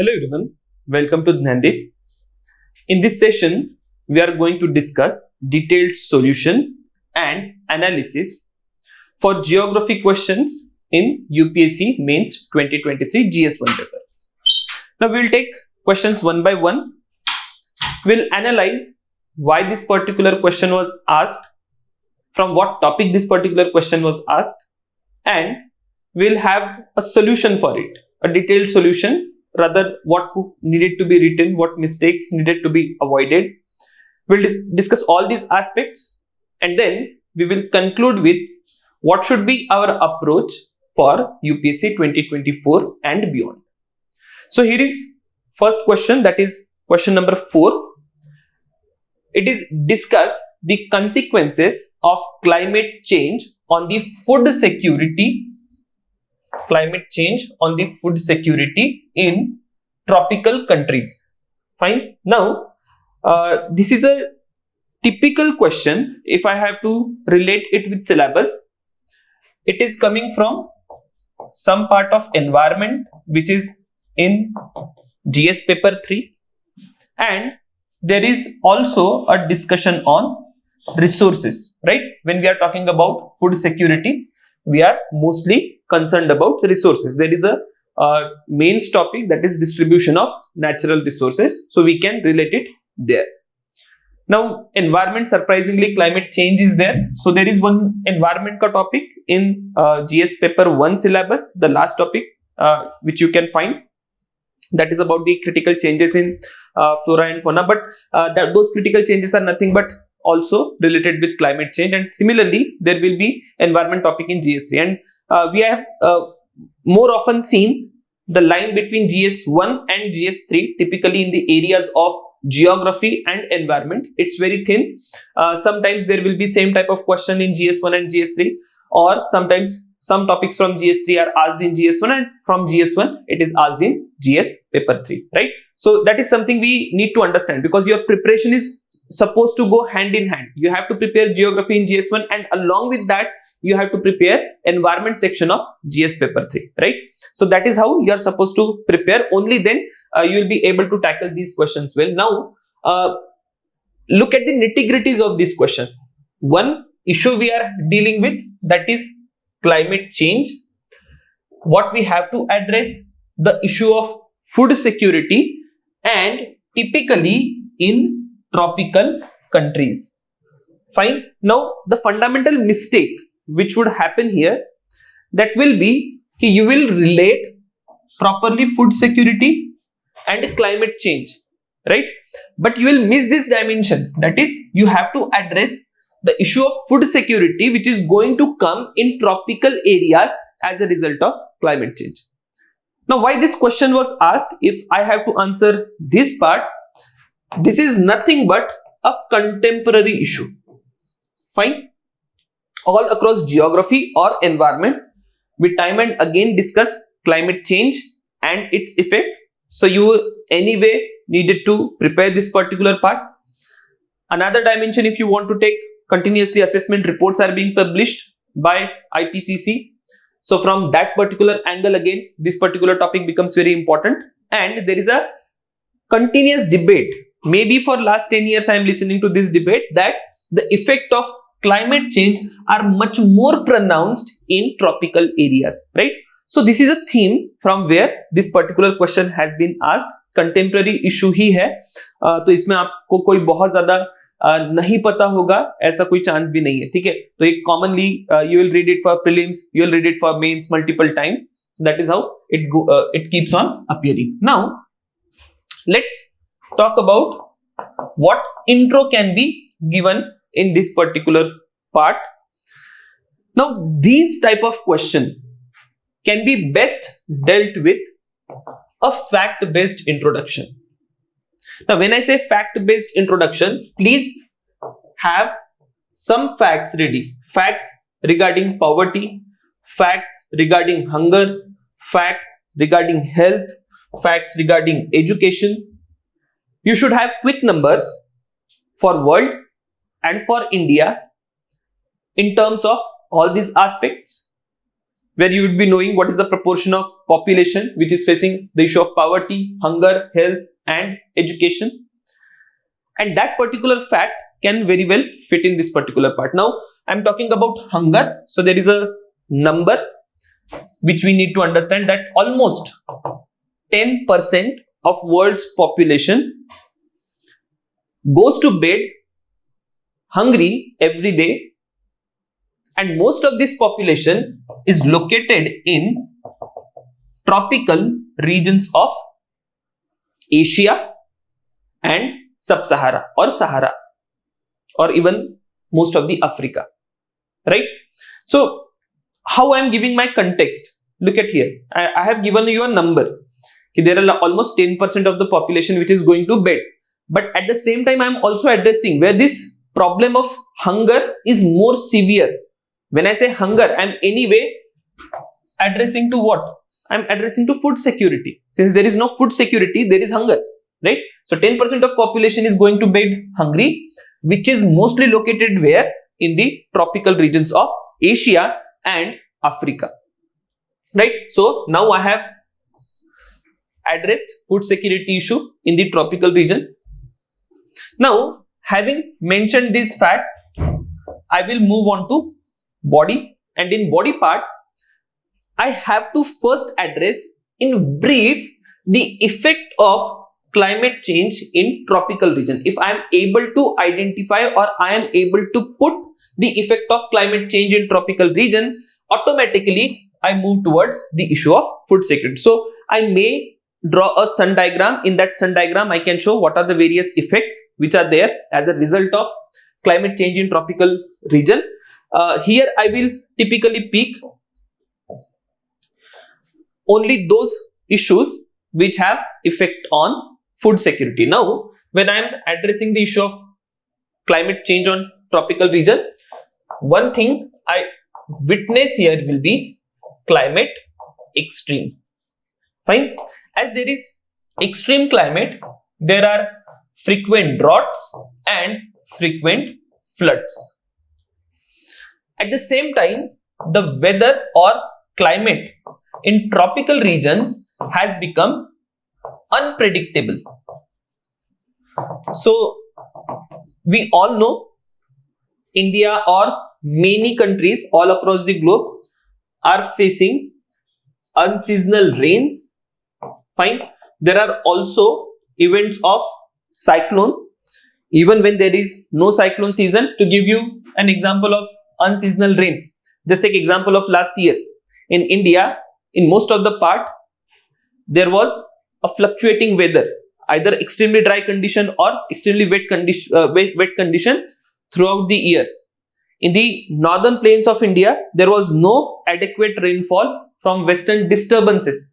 Hello everyone, welcome to Dnyanadeep. In this session, we are going to discuss detailed solution and analysis for geography questions in UPSC Mains 2023 GS1 paper. Now we will take questions one by one. We'll analyze why this particular question was asked, from what topic this particular question was asked, and we'll have a solution for it, a detailed solution. Rather, what needed to be written, what mistakes needed to be avoided. We'll discuss all these aspects, and then we will conclude with what should be our approach for UPSC 2024 and beyond. So here is first question, that is question number 4. It is discuss the consequences of climate change on the food security. Climate change on the food security in tropical countries. Fine. Now, this is a typical question. If I have to relate it with syllabus, it is coming from some part of environment which is in GS paper 3, and there is also a discussion on resources, right? When we are talking about food security, we are mostly concerned about resources. There is a main topic, that is distribution of natural resources, so we can relate it there. Now, environment, surprisingly climate change is there, so there is one environment ka topic in GS paper 1 syllabus, the last topic which you can find, that is about the critical changes in flora and fauna, but those critical changes are nothing but also related with climate change, and similarly there will be environment topic in GS3, and we have more often seen the line between GS1 and GS3 typically in the areas of geography and environment. It's very thin. Sometimes there will be same type of question in GS1 and GS3, or sometimes some topics from GS3 are asked in GS1, and from GS1 it is asked in GS paper 3, right? So that is something we need to understand, because your preparation is supposed to go hand in hand. You have to prepare geography in GS1, and along with that you have to prepare environment section of GS paper 3, right? So that is how you are supposed to prepare. Only then you will be able to tackle these questions well. Now look at the nitty-gritties of this question. One issue we are dealing with, that is climate change. What we have to address, the issue of food security, and typically in tropical countries. Fine. Now the fundamental mistake which would happen here, that will be you will relate properly food security and climate change, right? But you will miss this dimension, that is you have to address the issue of food security which is going to come in tropical areas as a result of climate change. Now, why this question was asked, if I have to answer this part, this is nothing but a contemporary issue. Fine. All across geography or environment, we time and again discuss climate change and its effect. So you anyway needed to prepare this particular part. Another dimension, if you want to take, continuously assessment reports are being published by IPCC. So from that particular angle again, this particular topic becomes very important, and there is a continuous debate. Maybe for last 10 years I am listening to this debate, that the effect of climate change are much more pronounced in tropical areas, right? So this is a theme from where this particular question has been asked. Contemporary issue ही है, तो इसमें आपको कोई बहुत ज्यादा नहीं पता होगा ऐसा कोई चांस भी नहीं है, ठीक है? तो एक commonly you will read it for prelims, you will read it for mains multiple times. So that is how it keeps on appearing. Now let's talk about what intro can be given in this particular part. Now these type of question can be best dealt with a fact-based introduction. Now when I say fact-based introduction, please have some facts ready. Facts regarding poverty, facts regarding hunger, facts regarding health, facts regarding education. You should have quick numbers for world and for India in terms of all these aspects. where you would be knowing what is the proportion of population which is facing the issue of poverty, hunger, health and education. And that particular fact can very well fit in this particular part. Now I'm talking about hunger. So there is a number which we need to understand, that almost 10% of world's population goes to bed hungry every day, and most of this population is located in tropical regions of Asia and Sub-Sahara or Sahara, or even most of the Africa, right? So how I am giving my context, look at here, I have given you a number. There are almost 10% of the population which is going to bed, but at the same time I am also addressing where this problem of hunger is more severe. When I say hunger, I am anyway addressing to what? I am addressing to food security. Since there is no food security, there is hunger, right? So 10% of population is going to bed hungry, which is mostly located where? In the tropical regions of Asia and Africa, right? So now I have addressed food security issue in the tropical region. Now, having mentioned this fact, I will move on to body, and in body part I have to first address in brief the effect of climate change in tropical region. If I am able to identify or I am able to put the effect of climate change in tropical region, automatically I move towards the issue of food security. So I may draw a sun diagram. In that sun diagram I can show what are the various effects which are there as a result of climate change in tropical region. Here I will typically pick only those issues which have effect on food security. Now when I am addressing the issue of climate change on tropical region, one thing I witness here will be climate extreme. Fine. As there is extreme climate, there are frequent droughts and frequent floods. At the same time, the weather or climate in tropical region has become unpredictable. So we all know India or many countries all across the globe are facing unseasonal rains. Fine. There are also events of cyclone even when there is no cyclone season. To give you an example of unseasonal rain, just take example of last year in India. In most of the part there was a fluctuating weather, either extremely dry condition or extremely wet condition throughout the year. In the northern plains of India, there was no adequate rainfall from western disturbances.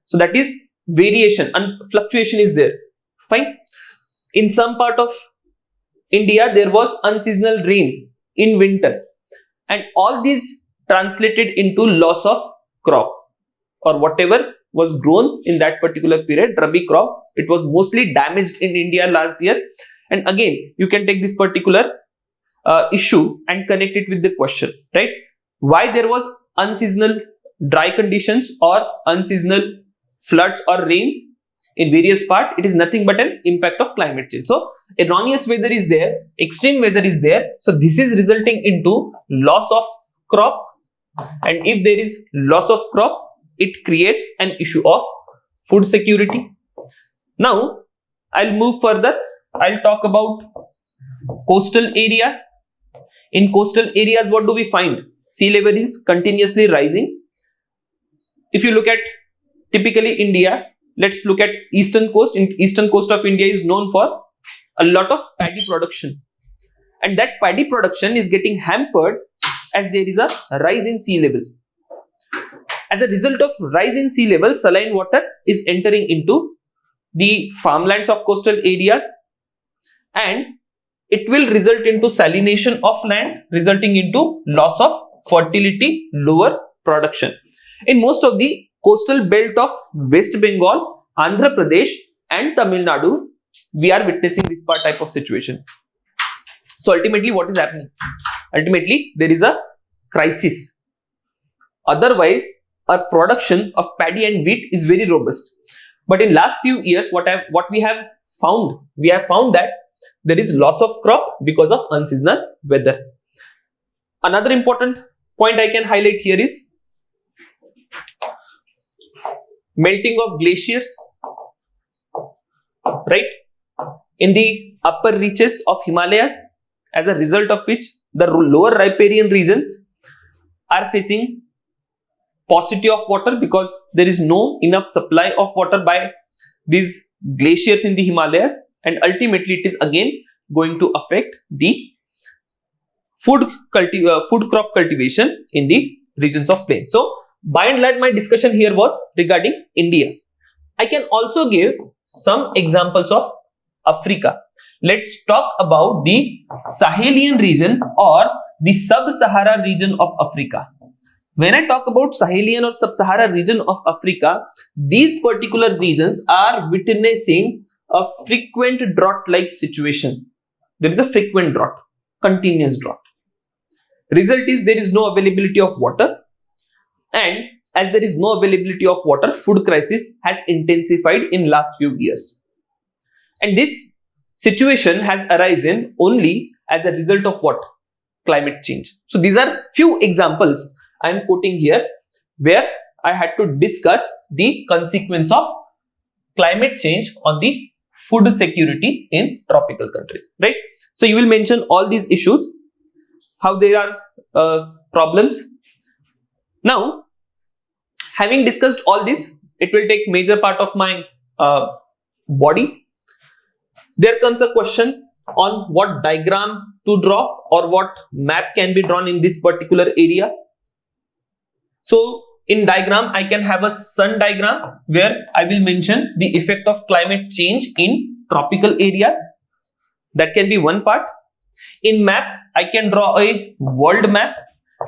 So that is variation and fluctuation is there. Fine. In some part of India, there was unseasonal rain in winter, and all these translated into loss of crop or whatever was grown in that particular period, Rabi crop. It was mostly damaged in India last year. And again, you can take this particular issue and connect it with the question, right? Why there was unseasonal dry conditions or unseasonal floods or rains in various parts? It is nothing but an impact of climate change. So erroneous weather is there, extreme weather is there. So this is resulting into loss of crop, and if there is loss of crop, it creates an issue of food security. Now I'll move further. I'll talk about coastal areas. In coastal areas, what do we find? Sea level is continuously rising. If you look at typically India, let's look at eastern coast. In eastern coast of India is known for a lot of paddy production, and that paddy production is getting hampered as there is a rise in sea level. As a result of rise in sea level, saline water is entering into the farmlands of coastal areas, and it will result into salination of land, resulting into loss of fertility, lower production. In most of the coastal belt of West Bengal, Andhra Pradesh and Tamil Nadu, we are witnessing this type of situation. So ultimately what is happening? Ultimately there is a crisis. Otherwise, our production of paddy and wheat is very robust. But in last few years, what we have found? We have found that there is loss of crop because of unseasonal weather. Another important point I can highlight here is melting of glaciers, right, in the upper reaches of Himalayas, as a result of which the lower riparian regions are facing paucity of water because there is no enough supply of water by these glaciers in the Himalayas, and ultimately it is again going to affect the food crop cultivation in the regions of plain. So by and large, my discussion here was regarding India. I can also give some examples of Africa. Let's talk about the Sahelian region or the Sub-Sahara region of Africa. When I talk about Sahelian or Sub-Sahara region of Africa, these particular regions are witnessing a frequent drought-like situation. There is a frequent drought, continuous drought. Result is there is no availability of water, and as there is no availability of water, food crisis has intensified in last few years. And this situation has arisen only as a result of what? Climate change. So these are few examples I am quoting here where I had to discuss the consequence of climate change on the food security in tropical countries, right? So you will mention all these issues, how there are problems. Now, having discussed all this, it will take major part of my body. There comes a question on what diagram to draw or what map can be drawn in this particular area. So in diagram, I can have a sun diagram where I will mention the effect of climate change in tropical areas. That can be one part. In map, I can draw a world map,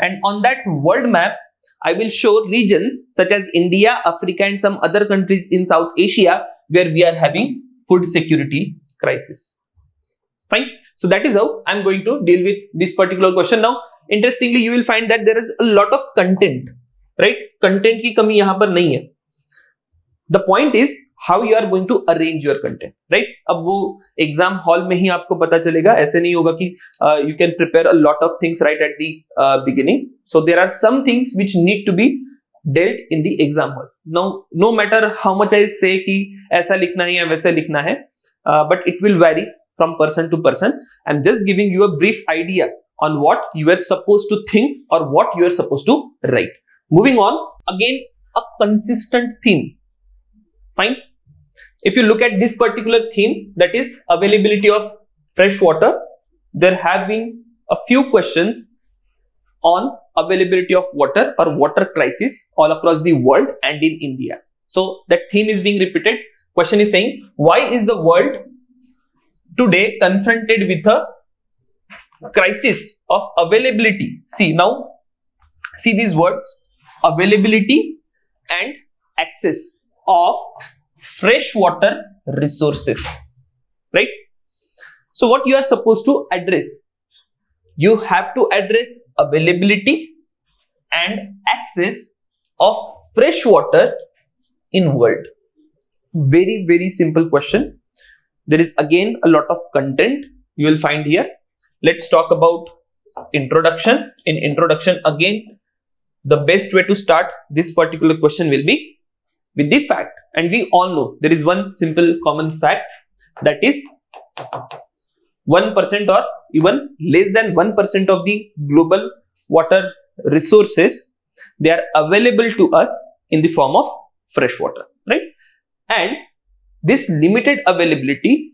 and on that world map, I will show regions such as India, Africa, and some other countries in South Asia where we are having food security crisis. Fine. So that is how I'm going to deal with this particular question. Now, interestingly, you will find that there is a lot of content, right? Content की कमी यहाँ पर नहीं है. The point is how you are going to arrange your content, right? अब वो exam hall में ही आपको पता चलेगा. ऐसे नहीं होगा कि you can prepare a lot of things right at the beginning. So there are some things which need to be dealt in the exam hall. Now, no matter how much I say कि ऐसा लिखना है या वैसा लिखना है, but it will vary from person to person. I'm just giving you a brief idea on what you are supposed to think or what you are supposed to write. Moving on, again a consistent theme. Fine. If you look at this particular theme, that is availability of fresh water, there have been a few questions on availability of water or water crisis all across the world and in India. So that theme is being repeated. Question is saying, why is the world today confronted with a crisis of availability? See now, see these words, availability and access of fresh water resources, right? So what you are supposed to address? You have to address availability and access of fresh water in world. Very, very simple question. There is again a lot of content you will find here. Let's talk about introduction. In introduction, again, the best way to start this particular question will be with the fact. And we all know there is one simple common fact, that is 1% or even less than 1% of the global water resources, they are available to us in the form of fresh water, right? And this limited availability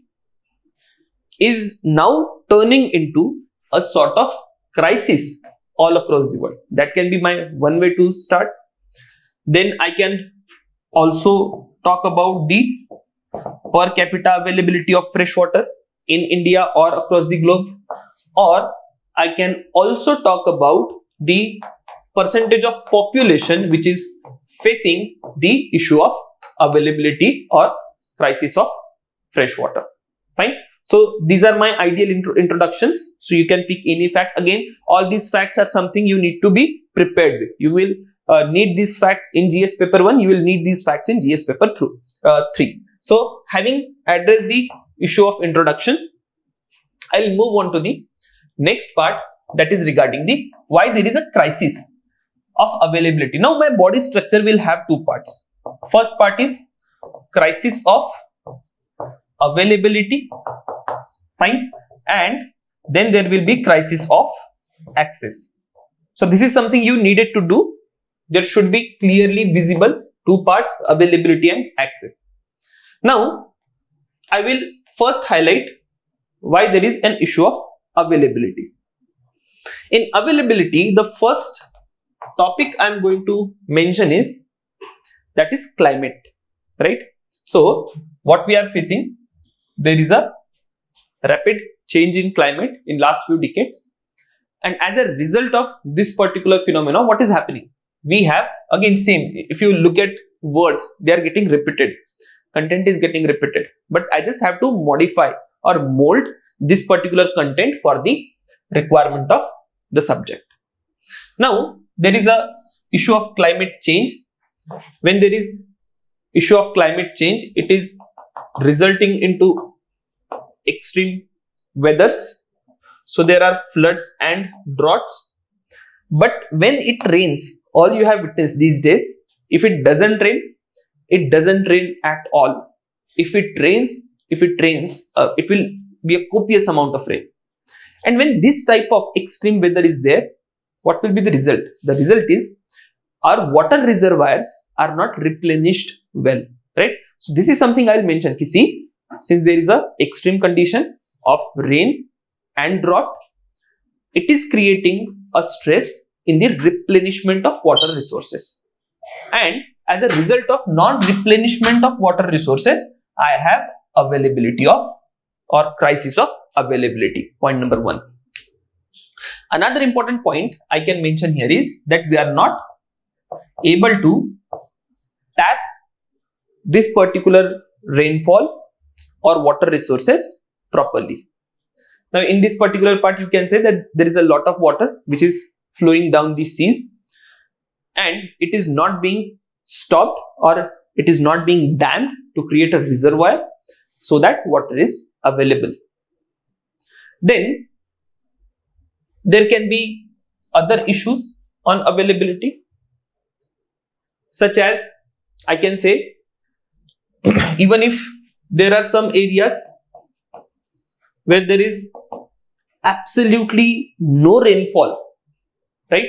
is now turning into a sort of crisis all across the world. That can be my one way to start. Then I can also talk about the per capita availability of fresh water in India or across the globe, or I can also talk about the percentage of population which is facing the issue of availability or crisis of fresh water. Fine. So these are my ideal introductions. So you can pick any fact. Again, all these facts are something you need to be prepared with. You will need these facts in GS paper 1, you will need these facts in GS paper 3. So having addressed the issue of introduction, I'll move on to the next part, that is regarding the why there is a crisis of availability. Now my body structure will have two parts. First part is crisis of availability, fine, and then there will be crisis of access. So this is something you needed to do. There should be clearly visible two parts, availability and access. Now I will first highlight why there is an issue of availability. In availability, the first topic I am going to mention is that is climate, right? So what we are facing, there is a rapid change in climate in last few decades, and as a result of this particular phenomenon, what is happening? We have again same, if you look at words, they are getting repeated, content is getting repeated, but I just have to modify or mold this particular content for the requirement of the subject. Now there is a issue of climate change. When there is issue of climate change, it is resulting into extreme weathers, so there are floods and droughts. But when it rains, all you have witnessed these days, if it doesn't rain, it doesn't rain at all. If it rains, it will be a copious amount of rain. And when this type of extreme weather is there, what will be the result? The result is our water reservoirs are not replenished well, right? So this is something I'll mention. You see, since there is a extreme condition of rain and drought, it is creating a stress in the replenishment of water resources. And as a result of non-replenishment of water resources, I have availability of or crisis of availability. Point number 1. Another important point I can mention here is that we are not able to tap this particular rainfall or water resources properly. Now in this particular part, you can say that there is a lot of water which is flowing down the seas, and it is not being stopped or it is not being dammed to create a reservoir so that water is available. Then there can be other issues on availability, such as I can say even if there are some areas where there is absolutely no rainfall, right?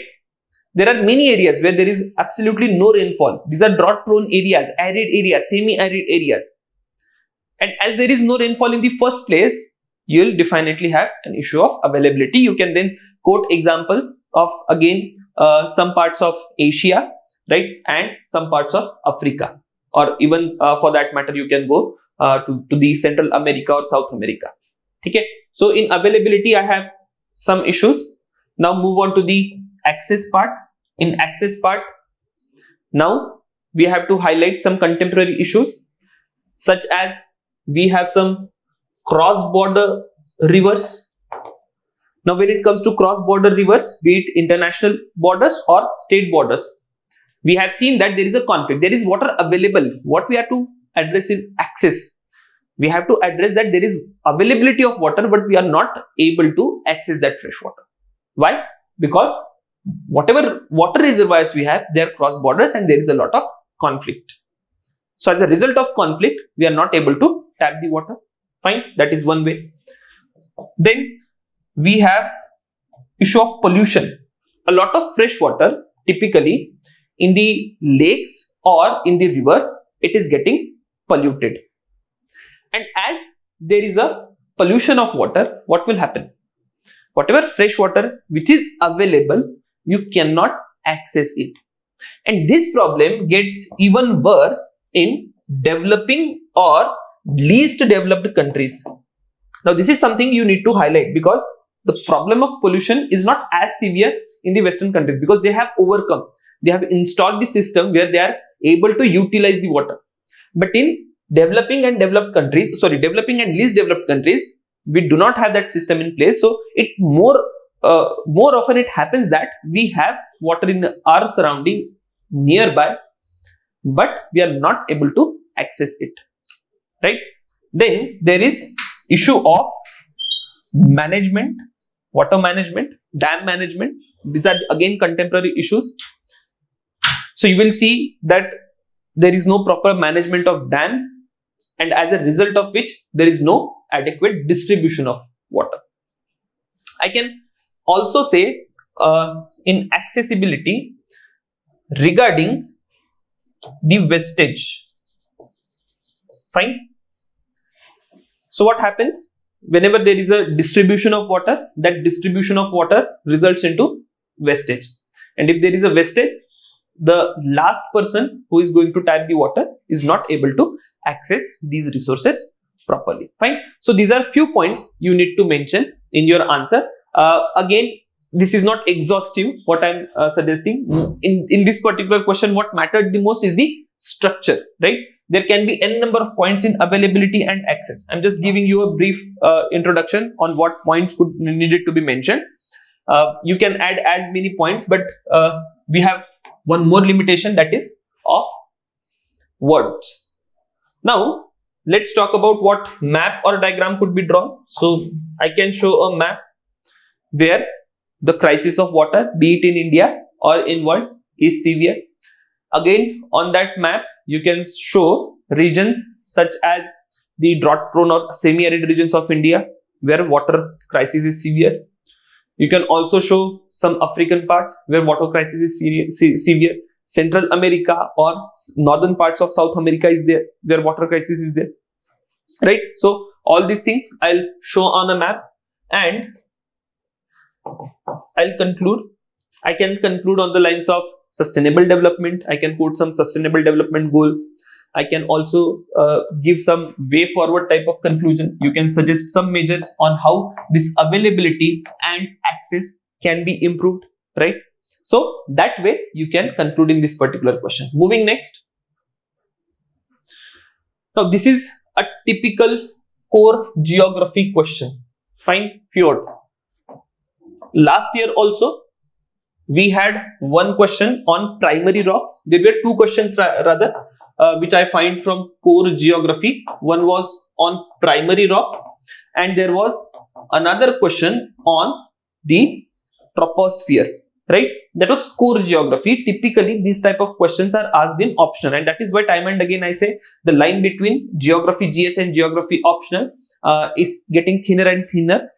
There are many areas where there is absolutely no rainfall. These are drought prone areas, arid areas, semi-arid areas. And as there is no rainfall in the first place, you will definitely have an issue of availability. You can then quote examples of again some parts of Asia, right, and some parts of Africa, or even for that matter you can go to the Central America or South America. Okay, so in availability I have some issues. Now move on to the access part. In access part, now we have to highlight some contemporary issues, such as we have some cross-border rivers. Now when it comes to cross-border rivers, be it international borders or state borders, we have seen that there is a conflict. There is water available. What we have to address is access. We have to address that there is availability of water, but we are not able to access that fresh water. Why? Because whatever water reservoirs we have, they are cross borders and there is a lot of conflict. So as a result of conflict, we are not able to tap the water. Fine, that is one way. Then we have issue of pollution. A lot of fresh water, typically in the lakes or in the rivers, it is getting polluted. And as there is a pollution of water, what will happen? Whatever fresh water which is available, you cannot access it. And this problem gets even worse in developing or least developed countries. Now this is something you need to highlight, because the problem of pollution is not as severe in the Western countries, because they have overcome, they have installed the system where they are able to utilize the water. But in developing and least developed countries, we do not have that system in place. So it more often it happens that we have water in our surrounding nearby, but we are not able to access it, right? Then there is issue of management, water management, dam management. These are again contemporary issues. So you will see that there is no proper management of dams, and as a result of which there is no adequate distribution of water. I can also say in accessibility regarding the wastage. Fine. So what happens whenever there is a distribution of water? That distribution of water results into wastage, and if there is a wastage, the last person who is going to tap the water is not able to access these resources properly. Fine. So these are few points you need to mention in your answer. Again, this is not exhaustive what I'm suggesting. In this particular question, what mattered the most is the structure, right? There can be n number of points in availability and access. I'm just giving you a brief introduction on what points needed to be mentioned. You can add as many points, but we have one more limitation, that is of words. Now let's talk about what map or diagram could be drawn. So I can show a map where the crisis of water, be it in India or in world, is severe. Again, on that map you can show regions such as the drought prone or semi-arid regions of India where water crisis is severe. You can also show some African parts where water crisis is severe. Central America or northern parts of South America is there where water crisis is there, right? So all these things I'll show on a map, and I'll conclude. I can conclude on the lines of sustainable development. I can put some sustainable development goal. I can also give some way forward type of conclusion. You can suggest some measures on how this availability and access can be improved, right? So that way you can conclude in this particular question. Moving next. Now this is a typical core geography question. Fine, fjords. Last year also we had one question on primary rocks. There were two questions rather which I find from core geography. One was on primary rocks, and there was another question on the troposphere, right? That was core geography. Typically these type of questions are asked in optional, and that is why time and again I say the line between geography GS and geography optional is getting thinner and thinner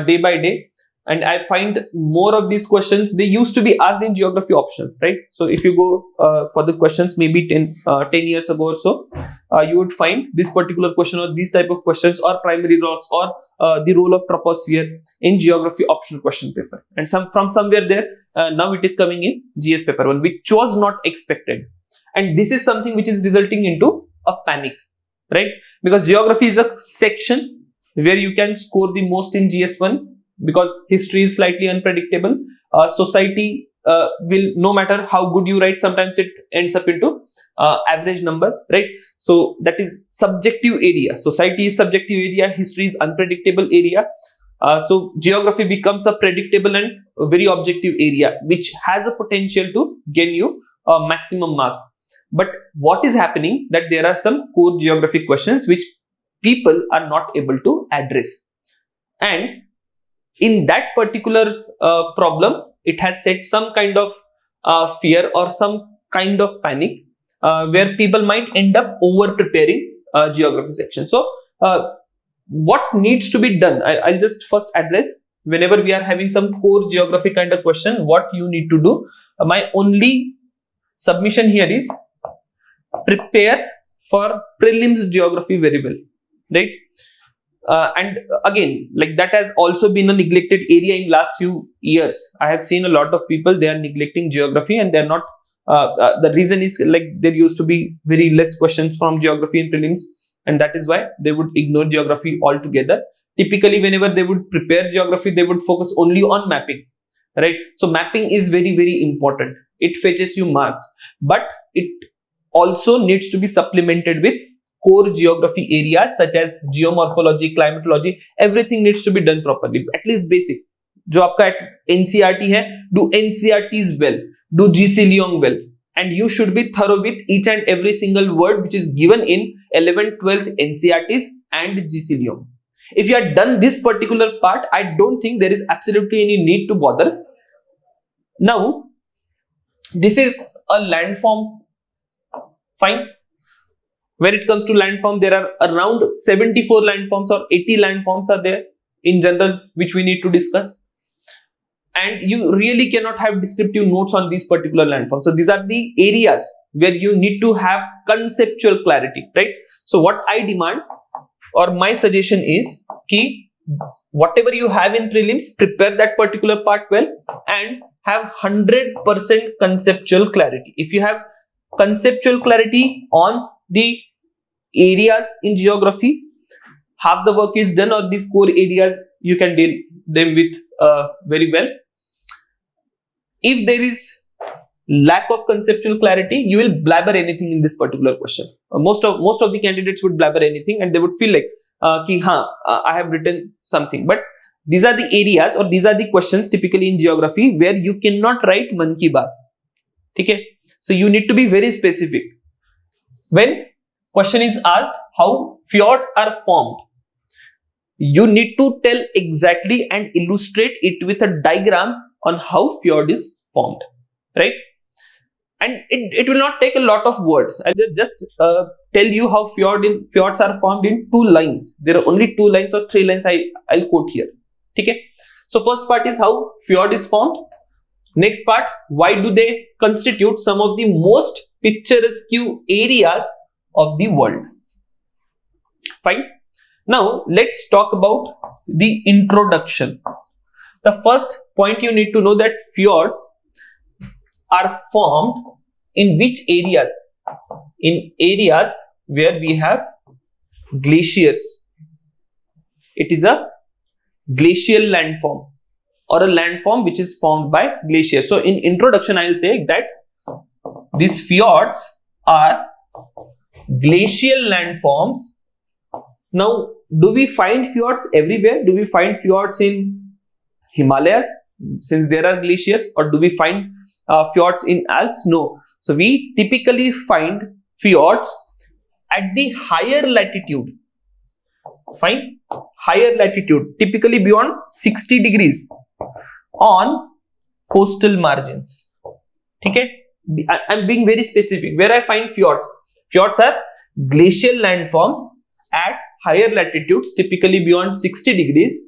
day by day. And I find more of these questions, they used to be asked in geography optional, right? So if you go for the questions maybe 10 years ago or so, you would find this particular question or these type of questions or primary rocks or the role of troposphere in geography optional question paper. And from somewhere there, now it is coming in GS paper 1, which was not expected. And this is something which is resulting into a panic, right? Because geography is a section where you can score the most in GS1, because history is slightly unpredictable. Society will, no matter how good you write, sometimes it ends up into average number, right? So that is subjective area. Society is subjective area, history is unpredictable area. So geography becomes a predictable and very objective area, which has a potential to gain you maximum marks. But what is happening, that there are some core geography questions which people are not able to address, and in that particular problem, it has set some kind of fear or some kind of panic where people might end up over preparing geography section. So what needs to be done? I'll just first address, whenever we are having some core geography kind of question, what you need to do. My only submission here is prepare for prelims geography very well, right? And again, like that has also been a neglected area in last few years. I have seen a lot of people, they are neglecting geography, and they are not, the reason is like there used to be very less questions from geography in prelims, and that is why they would ignore geography altogether. Typically, whenever they would prepare geography, they would focus only on mapping, right? So mapping is very, very important. It fetches you marks, but it also needs to be supplemented with core geography areas such as geomorphology, climatology. Everything needs to be done properly, at least basic. जो आपका NCERT है, do NCERTs well, do GC Leong well, and you should be thorough with each and every single word which is given in 11th, 12th NCERTs and GCLEOM. If you have done this particular part, I don't think there is absolutely any need to bother. Now, this is a landform. Fine. When it comes to landform, there are around 74 landforms or 80 landforms are there in general, which we need to discuss. And you really cannot have descriptive notes on these particular landforms. So these are the areas where you need to have conceptual clarity, right? So what I demand or my suggestion is key, whatever you have in prelims, prepare that particular part well and have 100% conceptual clarity. If you have conceptual clarity on the areas in geography, half the work is done, or these core areas you can deal them with very well. If there is lack of conceptual clarity, you will blabber anything in this particular question. Most of the candidates would blabber anything and they would feel like I have written something. But these are the areas or these are the questions typically in geography where you cannot write man ki baat. Okay? So you need to be very specific. When question is asked how fjords are formed, you need to tell exactly and illustrate it with a diagram on how fjord is formed, right? And it will not take a lot of words. I'll just tell you how fjords are formed in 2 lines. There are only 2 lines or 3 lines I'll quote here. Okay? So first part is how fjord is formed. Next part, why do they constitute some of the most picturesque areas of the world? Fine. Now let's talk about the introduction. The first point you need to know that fjords are formed in which areas? In areas where we have glaciers. It is a glacial landform or a landform which is formed by glaciers. So in introduction, I will say that these fjords are glacial landforms. Now, do we find fjords everywhere? Do we find fjords in Himalayas since there are glaciers, or do we find fjords in Alps? No. So we typically find fjords at the higher latitude. Fine. Higher latitude, typically beyond 60 degrees on coastal margins. Okay. I'm being very specific. Where I find fjords? Fjords are glacial landforms at higher latitudes, typically beyond 60 degrees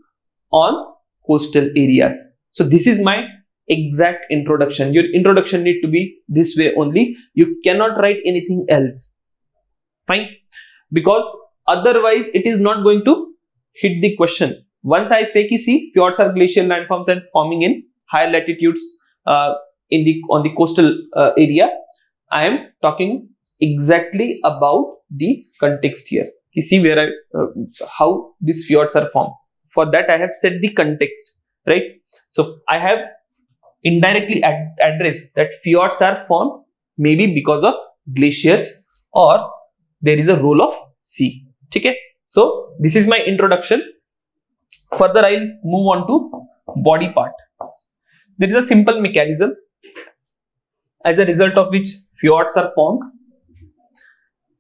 on coastal areas. So this is my exact introduction. Your introduction need to be this way only. You cannot write anything else. Fine. Because otherwise it is not going to hit the question. Once I say ki see, fjords are glacial landforms and forming in higher latitudes on the coastal area, I am talking exactly about the context here. You see where how these fjords are formed. For that I have set the context, right? So I have indirectly addressed that fjords are formed maybe because of glaciers or there is a role of sea. Okay? So this is my introduction. Further I'll move on to body part. There is a simple mechanism as a result of which fjords are formed.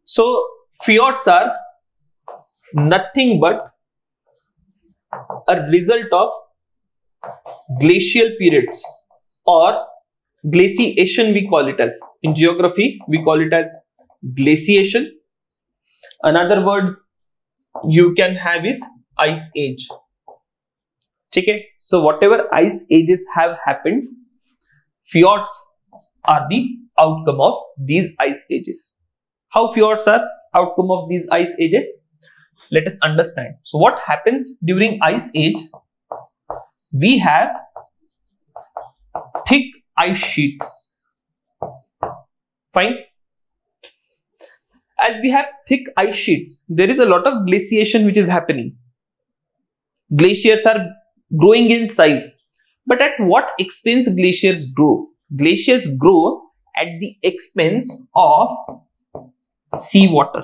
So fjords are nothing but a result of glacial periods or glaciation, we call it as. In geography, we call it as glaciation. Another word you can have is ice age. Okay? So whatever ice ages have happened, fjords are the outcome of these ice ages. How fjords are outcome of these ice ages? Let us understand. So what happens during ice age? We have thick ice sheets. Fine. As we have thick ice sheets, there is a lot of glaciation which is happening. Glaciers are growing in size. But at what expense glaciers grow? Glaciers grow at the expense of seawater.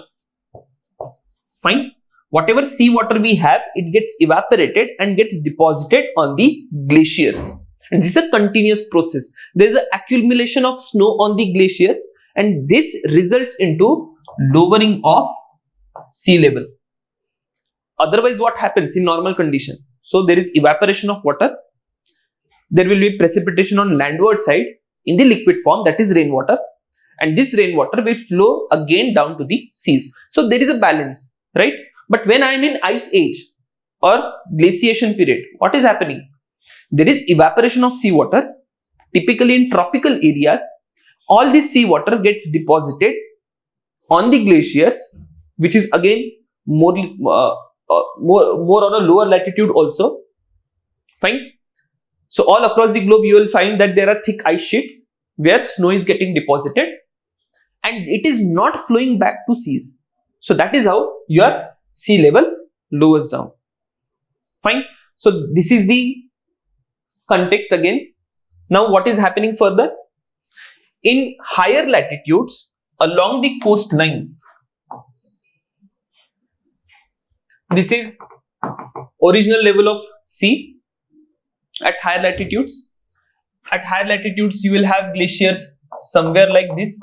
Fine. Whatever seawater we have, it gets evaporated and gets deposited on the glaciers. And this is a continuous process. There is an accumulation of snow on the glaciers, and this results into lowering of sea level. Otherwise, what happens in normal condition? So there is evaporation of water. There will be precipitation on landward side in the liquid form, that is rainwater, and this rainwater will flow again down to the seas. So there is a balance, right? But when I am in ice age or glaciation period, what is happening? There is evaporation of seawater. Typically in tropical areas, all this seawater gets deposited on the glaciers, which is again more on a lower latitude also. Fine. So all across the globe, you will find that there are thick ice sheets where snow is getting deposited, and it is not flowing back to seas. So that is how your sea level lowers down. Fine. So this is the context again. Now what is happening further? In higher latitudes along the coastline, this is original level of sea at higher latitudes. At higher latitudes, you will have glaciers somewhere like this.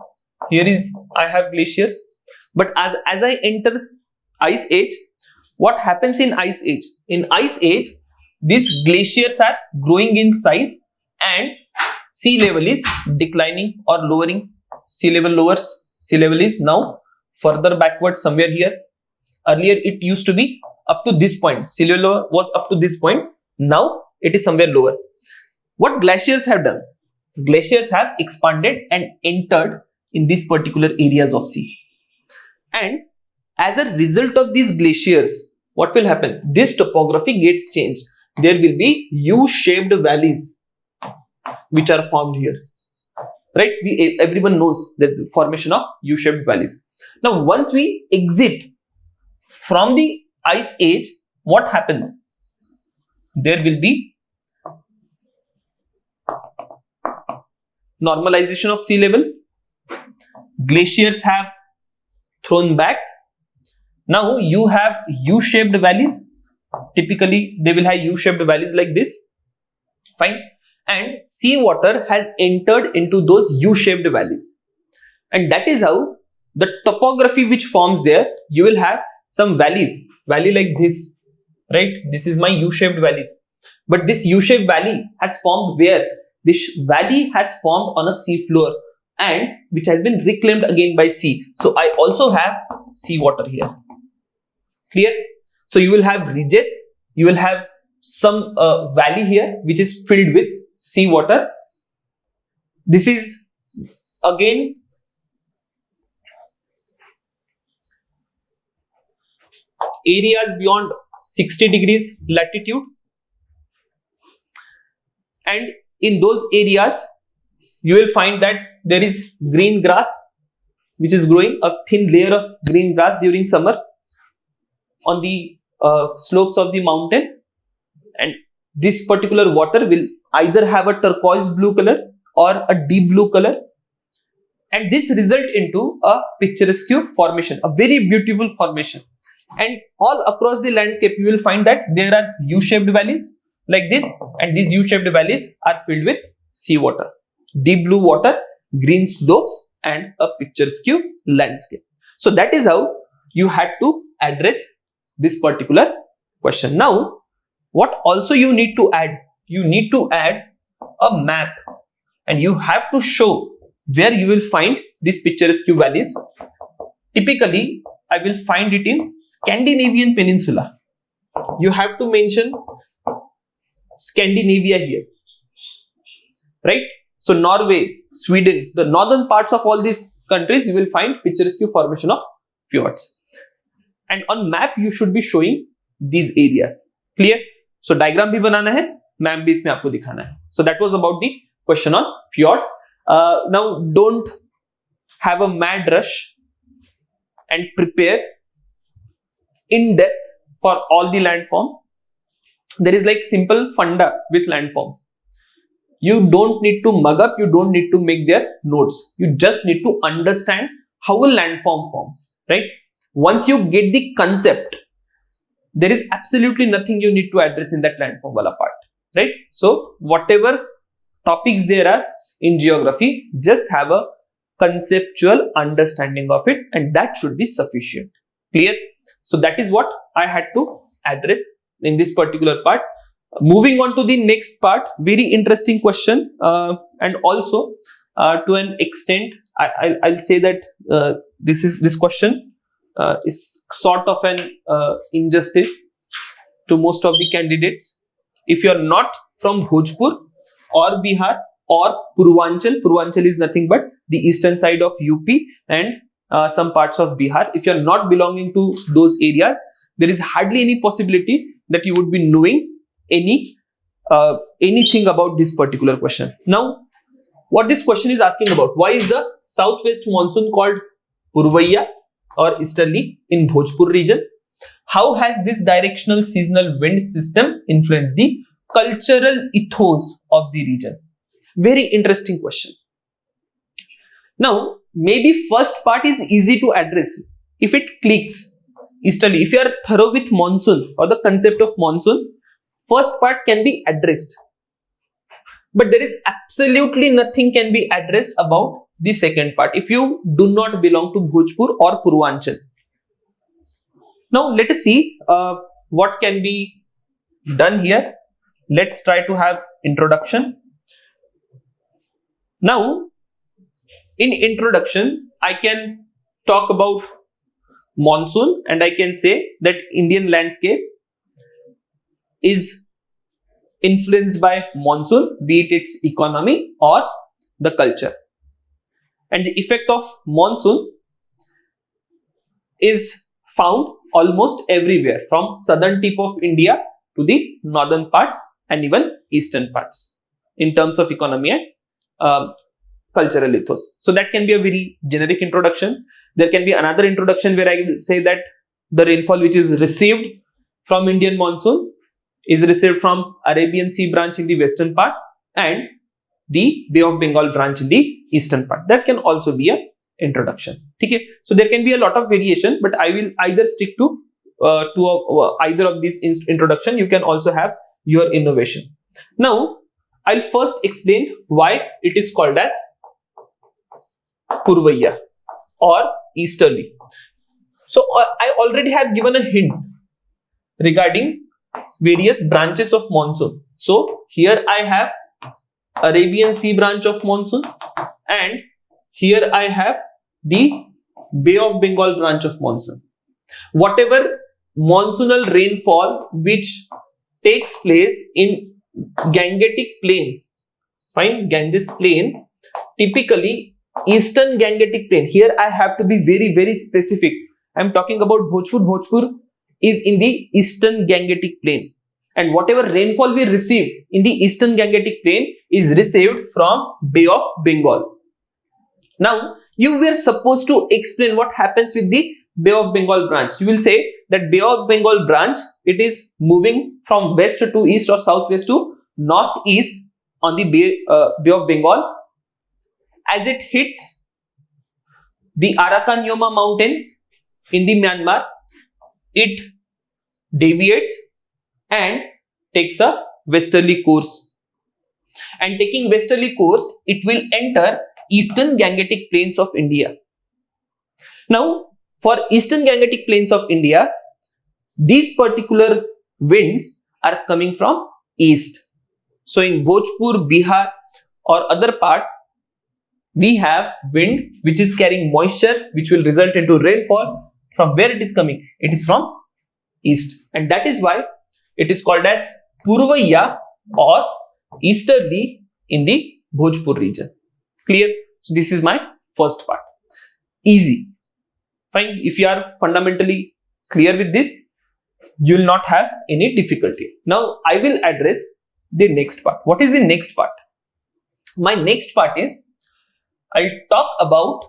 Here is, I have glaciers. But as I enter ice age, what happens in ice age? In ice age, these glaciers are growing in size and sea level is declining or lowering. Sea level lowers. Sea level is now further backward somewhere here. Earlier it used to be up to this point. Sea level was up to this point. Now it is somewhere lower. What glaciers have done? Glaciers have expanded and entered in these particular areas of sea. And as a result of these glaciers, what will happen? This topography gets changed. There will be U-shaped valleys which are formed here, right? Everyone knows the formation of U-shaped valleys. Now once we exit from the ice age, what happens? There will be normalization of sea level. Glaciers have thrown back. Now you have U-shaped valleys. Typically they will have U-shaped valleys like this. Fine. And seawater has entered into those U-shaped valleys, and that is how the topography which forms there, you will have some valleys, valley like this, right? This is my U-shaped valleys, but this U-shaped valley has formed where? This valley has formed on a sea floor and which has been reclaimed again by sea. So I also have seawater here. Clear? So you will have ridges, you will have some valley here which is filled with seawater. This is again areas beyond 60 degrees latitude, and in those areas you will find that there is green grass which is growing, a thin layer of green grass during summer on the slopes of the mountain, and this particular water will either have a turquoise blue color or a deep blue color, and this result into a picturesque formation, a very beautiful formation. And all across the landscape you will find that there are U-shaped valleys like this, and these U-shaped valleys are filled with seawater, deep blue water, green slopes, and a picturesque landscape. So that is how you had to address this particular question. Now what also you need to add? You need to add a map, and you have to show where you will find these picturesque valleys. Typically I will find it in Scandinavian peninsula. You have to mention Scandinavia here, right? So Norway, Sweden, the northern parts of all these countries, you will find picturesque formation of fjords, and on map you should be showing these areas. Clear? So diagram भी बनाना है, map भी इसमें आपको दिखाना है. So that was about the question on fjords. Now don't have a mad rush and prepare in depth for all the landforms. There is like simple funda with landforms. You don't need to mug up, you don't need to make their notes. You just need to understand how a landform forms, right? Once you get the concept, there is absolutely nothing you need to address in that landform wala part, right? So whatever topics there are in geography, just have a conceptual understanding of it, and that should be sufficient. Clear? So that is what I had to address in this particular part. Moving on to the next part, very interesting question, and also to an extent I'll say that this question is sort of an injustice to most of the candidates. If you are not from Bhojpur or Bihar or Purvanchal is nothing but the eastern side of UP and some parts of Bihar. If you are not belonging to those areas, there is hardly any possibility that you would be knowing anything about this particular question. Now, what this question is asking about, why is the southwest monsoon called Purvaiya or easterly in Bhojpur region? How has this directional seasonal wind system influenced the cultural ethos of the region? Very interesting question. Now, maybe first part is easy to address if it clicks easterly. If you are thorough with monsoon or the concept of monsoon, first part can be addressed. But there is absolutely nothing can be addressed about the second part if you do not belong to Bhojpur or Purvanchal. Now let us see what can be done here. Let's try to have introduction. Now in introduction I can talk about monsoon, and I can say that Indian landscape is influenced by monsoon, be it its economy or the culture. And the effect of monsoon is found almost everywhere, from southern tip of India to the northern parts and even eastern parts, in terms of economy and cultural ethos. So that can be a very generic introduction. There can be another introduction where I will say that the rainfall which is received from Indian monsoon is received from Arabian Sea branch in the western part and the Bay of Bengal branch in the eastern part. That can also be an introduction. Okay, so there can be a lot of variation, but I will either stick to either of these introduction. You can also have your innovation. Now I'll first explain why it is called as Purvaiya or easterly. So I already have given a hint regarding various branches of monsoon. So here I have Arabian Sea branch of monsoon, and here I have the Bay of Bengal branch of monsoon. Whatever monsoonal rainfall which takes place in Gangetic plain, fine, Ganges plain, typically eastern Gangetic plain. Here I have to be very specific. I am talking about Bhojpur. Bhojpur is in the eastern Gangetic plain, and whatever rainfall we receive in the eastern Gangetic plain is received from Bay of Bengal. Now you were supposed to explain what happens with the Bay of Bengal branch. You will say that Bay of Bengal branch, it is moving from west to east or southwest to northeast on the Bay of Bengal. As it hits the Arakan Yoma mountains in the Myanmar, it deviates and takes a westerly course, and taking westerly course it will enter eastern Gangetic plains of India. Now for eastern Gangetic plains of India, these particular winds are coming from east. So in Bhojpur, Bihar or other parts, we have wind which is carrying moisture which will result into rainfall. From where it is coming? It is from east, and that is why it is called as Purvaiya or easterly in the Bhojpur region. Clear? So this is my first part. Easy. Fine. If you are fundamentally clear with this, you will not have any difficulty. Now I will address the next part. What is the next part? My next part is, I'll talk about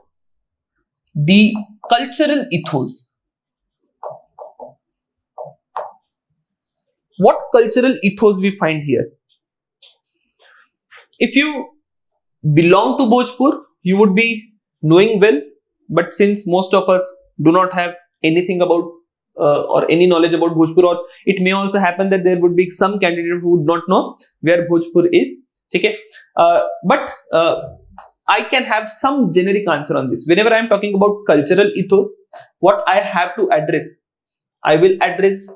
the cultural ethos. What cultural ethos we find here? If you belong to Bhojpur, you would be knowing well, but since most of us do not have anything about or any knowledge about Bhojpur, or it may also happen that there would be some candidate who would not know where Bhojpur is. ठीक है. But I can have some generic answer on this. Whenever I am talking about cultural ethos, what I have to address, I will address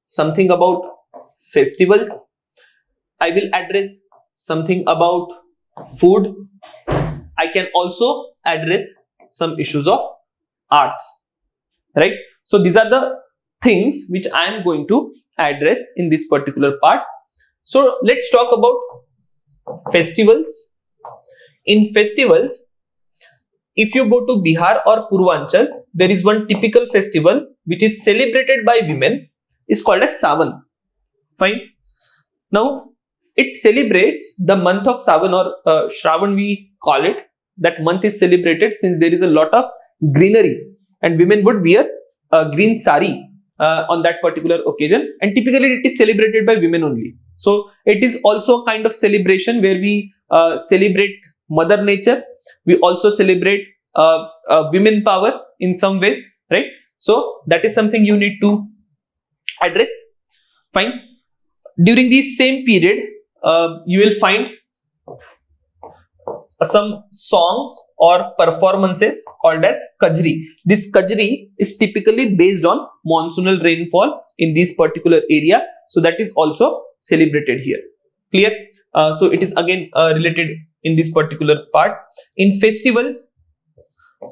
something about festivals, I will address something about food, I can also address some issues of arts, right? So these are the things which I am going to address in this particular part. So let's talk about festivals. In festivals, if you go to Bihar or Purvanchal, there is one typical festival which is celebrated by women, is called as Sawan. Fine. Now it celebrates the month of Sawan, or Shravan we call it. That month is celebrated since there is a lot of greenery and women would wear a green sari on that particular occasion, and typically it is celebrated by women only. So it is also a kind of celebration where we celebrate mother nature, we also celebrate women power in some ways, right? So that is something you need to address. Fine. During the same period, you will find some songs or performances called as Kajri. This Kajri is typically based on monsoonal rainfall in this particular area, so that is also celebrated here. Clear? So it is again related in this particular part. In festival,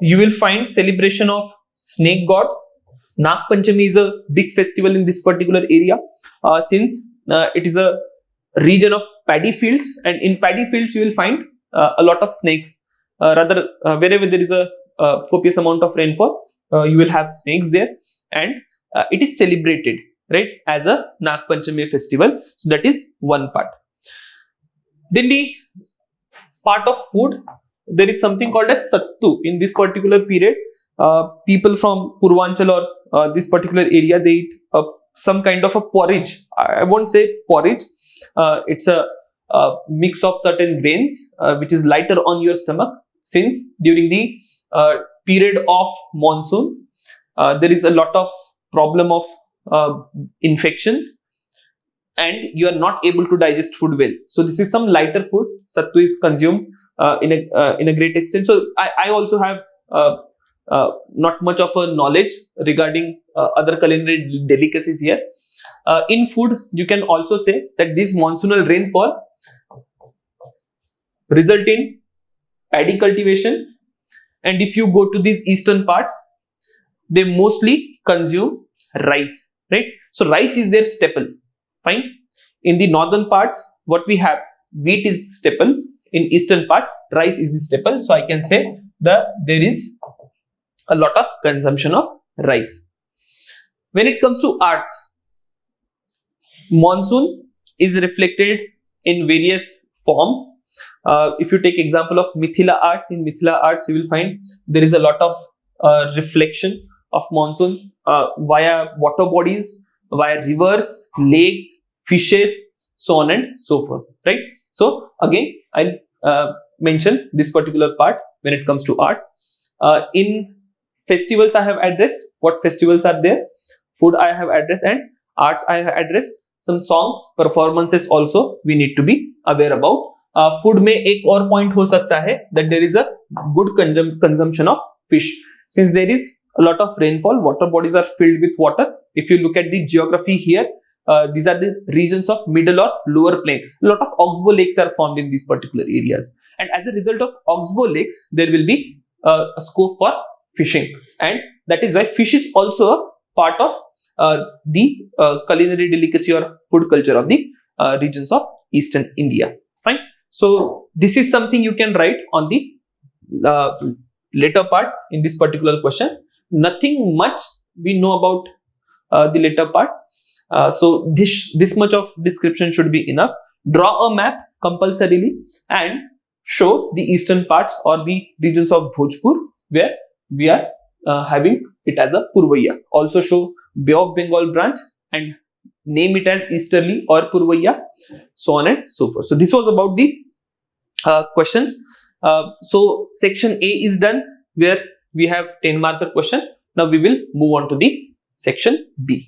you will find celebration of snake god. Nag Panchami is a big festival in this particular area, since it is a region of paddy fields, and in paddy fields you will find a lot of snakes. Wherever there is a copious amount of rainfall, you will have snakes there, and it is celebrated, right, as a Nag Panchami festival. So that is one part. Then the part of food, there is something called as Sattu. In this particular period, people from Purvanchal or this particular area, they eat some kind of a porridge. I won't say porridge. It's a mix of certain grains which is lighter on your stomach, since during the period of monsoon there is a lot of problem of infections and you are not able to digest food well. So this is some lighter food. Sattu is consumed in a great extent. So I also have not much of a knowledge regarding other culinary delicacies here. In food, you can also say that this monsoonal rainfall result in paddy cultivation, and if you go to these eastern parts, they mostly consume rice, right? So rice is their staple. Fine. In the northern parts, what we have, wheat is staple. In eastern parts, rice is the staple. So I can say that there is a lot of consumption of rice. When it comes to arts, monsoon is reflected in various forms. If you take example of Mithila arts, in Mithila arts you will find there is a lot of reflection of monsoon via water bodies, via rivers, lakes, fishes, so on and so forth, right? So again, I'll mention this particular part when it comes to art. In festivals, I have addressed what festivals are there. Food I have addressed, and arts I have addressed. Some songs, performances also we need to be aware about. Food में एक और point हो सकता है that there is a good consumption of fish. Since there is a lot of rainfall, water bodies are filled with water. If you look at the geography here, these are the regions of middle or lower plain. A lot of oxbow lakes are formed in these particular areas, and as a result of oxbow lakes, there will be a scope for fishing, and that is why fish is also a part of the culinary delicacy or food culture of the regions of eastern India. Fine. So this is something you can write on the later part in this particular question. Nothing much we know about the later part. So this much of description should be enough. Draw a map compulsorily and show the eastern parts or the regions of Bhojpur where we are having it as a Purvaiya. Also show Bay of Bengal branch and name it as Easterly or Purvaiya, so on and so forth. So this was about the questions. So section A is done, where we have 10 marker question. Now we will move on to the section B.